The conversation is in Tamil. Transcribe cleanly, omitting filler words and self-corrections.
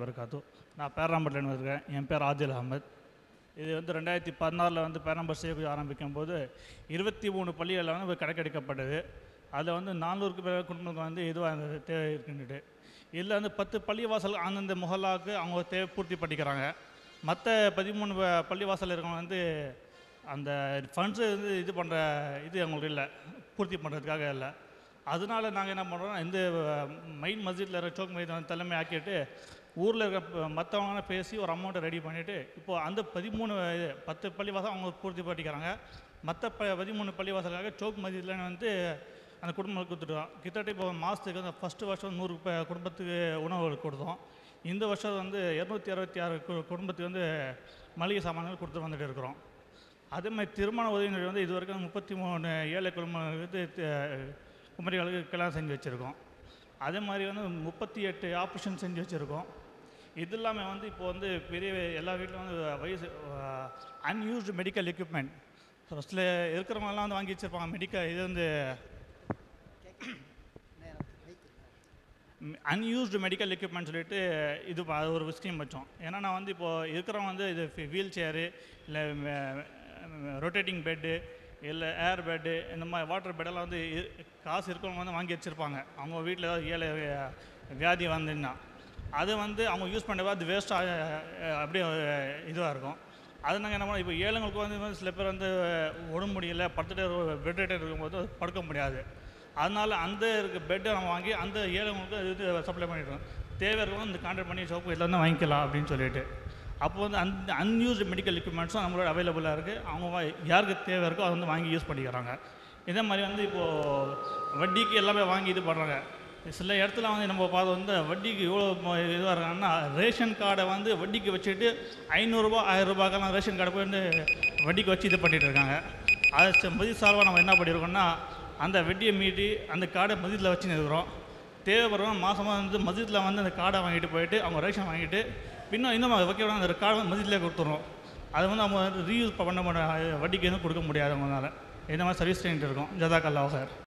வரகாத்து. நான் பேராம்பட்டில் இருக்கேன். என் பேர் ஆதில் அகமது. இது வந்து 2016 வந்து பேராம்பட் செய்ய ஆரம்பிக்கும் போது 23 பள்ளிகளில் வந்து கணக்கெடுக்கப்பட்டது. அதில் வந்து 400க்கு மேலே குடும்பங்களுக்கு வந்து இதுவாக தேவை இருக்குன்னுட்டு இதில் வந்து 10 பள்ளிவாசல் அந்தந்த முகலாவுக்கு அவங்க தேவை பூர்த்தி பண்ணிக்கிறாங்க. மற்ற 13 பள்ளிவாசல் இருக்கவங்க வந்து அந்த ஃபண்ட்ஸு வந்து இது பண்ணுற இது அவங்களுக்கு இல்லை, பூர்த்தி பண்ணுறதுக்காக இல்லை. அதனால நாங்கள் என்ன பண்ணுறோம், இந்த மெயின் மஸ்ஜிதில் இருக்கிற சோக் மைதான தலைமை ஆக்கிட்டு ஊரில் இருக்க மற்றவங்க பேசி ஒரு அமௌண்ட்டை ரெடி பண்ணிவிட்டு இப்போது அந்த 10 பள்ளிவாசல் அவங்க பூர்த்தி பண்ணிக்கிறாங்க. மற்ற 13 பள்ளிவாசலுக்காக சோக் மஸ்ஜிதில் வந்து அந்த குடும்பங்களுக்கு கொடுத்துட்டோம். கிட்டத்தட்ட இப்போ மாதத்துக்கு வந்து ஃபஸ்ட்டு வருஷம் 100 குடும்பத்துக்கு உணவு கொடுத்தோம். இந்த வருஷம் வந்து 266 குடும்பத்துக்கு வந்து மளிகை சாமான்கள் கொடுத்து வந்துட்டு இருக்கிறோம். அதேமாதிரி திருமண உதவிகள் வந்து இது வரைக்கும் 33 ஏழை குடும்பங்களுக்கு குமரிகளுக்கு கல்யாணம் செஞ்சு வச்சுருக்கோம். அதே மாதிரி வந்து 38 ஆப்ரேஷன் செஞ்சு வச்சுருக்கோம். இது இல்லாமல் வந்து இப்போ வந்து பெரிய எல்லா வீட்டிலும் வந்து வயசு அன்யூஸ்டு மெடிக்கல் எக்யூப்மெண்ட் ஃபஸ்ட்டில் இருக்கிறவங்கலாம் வந்து வாங்கி வச்சுருப்பாங்க. மெடிக்கல் இது வந்து அன்யூஸ்டு மெடிக்கல் எக்யூப்மெண்ட் சொல்லிட்டு இது ஒரு ஸ்கீம் வச்சோம். ஏன்னா நான் வந்து இப்போது இருக்கிறவங்க வந்து இது வீல் சேரு இல்லை ரொட்டேட்டிங் பெட்டு இல்லை ஏர் பெட்டு இந்த மாதிரி வாட்டர் பெட்டெல்லாம் வந்து காசு இருக்கிறவங்க வந்து வாங்கி வச்சுருப்பாங்க. அவங்க வீட்டில் ஏதாவது ஏழை வியாதி வந்துன்னா அது வந்து அவங்க யூஸ் பண்ணுறப்ப அது வேஸ்ட்டாக அப்படியே இதுவாக இருக்கும். அது நாங்கள் என்ன பண்ணோம், இப்போ ஏழைங்களுக்கு வந்து சில பேர் வந்து உடம்பு முடியல படுத்துட்டு பெட் ரேட்டர் இருக்கும்போது படுக்க முடியாது. அதனால் அந்த இருக்க பெட்டை நம்ம வாங்கி அந்த ஏழைங்களுக்கு இது சப்ளை பண்ணிடுறோம். தேவை இருக்கவங்க இந்த கான்ட்ராக்ட் பண்ணி ஷாப்பு இதில் தான் வாங்கிக்கலாம் அப்படின்னு சொல்லிட்டு. அப்போ வந்து அந்த அன்யூஸ்டு மெடிக்கல் எக்யூப்மெண்ட்ஸும் நம்மளோட அவைலபிளாக இருக்குது. அவங்க யாருக்கு தேவை இருக்கோ அதை வந்து வாங்கி யூஸ் பண்ணிக்கிறாங்க. இதே மாதிரி வந்து இப்போது வட்டிக்கு எல்லாமே வாங்கி இது பண்ணுறாங்க. சில இடத்துல வந்து நம்ம பார்த்து வந்து வட்டிக்கு எவ்வளோ இதுவாக இருக்காங்கன்னா ரேஷன் கார்டை வந்து வட்டிக்கு வச்சுட்டு 500 ரூபா 1000 ரூபாய்க்கெல்லாம் ரேஷன் கார்டை போய் வந்து வட்டிக்கு வச்சு இது பண்ணிகிட்டு இருக்காங்க. அதை மதிய சார்பாக நம்ம என்ன பண்ணியிருக்கோம்னா அந்த வட்டியை மீட்டி அந்த கார்டை மதியத்தில் வச்சுன்னு இருக்கிறோம். தேவைப்படுறவங்க மாதமாக வந்து மதியத்தில் வந்து அந்த கார்டை வாங்கிட்டு போயிட்டு அவங்க ரேஷன் வாங்கிட்டு இன்னும் வைக்க அந்த கார்டு மதியத்திலே கொடுத்துட்றோம். அதை வந்து அவங்க ரீயூஸ் பண்ண வட்டிக்கு எதுவும் கொடுக்க முடியாது அவங்களால. இந்த மாதிரி சர்வீஸ் பண்ணிட்டு இருக்கோம். ஜதாக்கல்லாஹ் ஹைர்.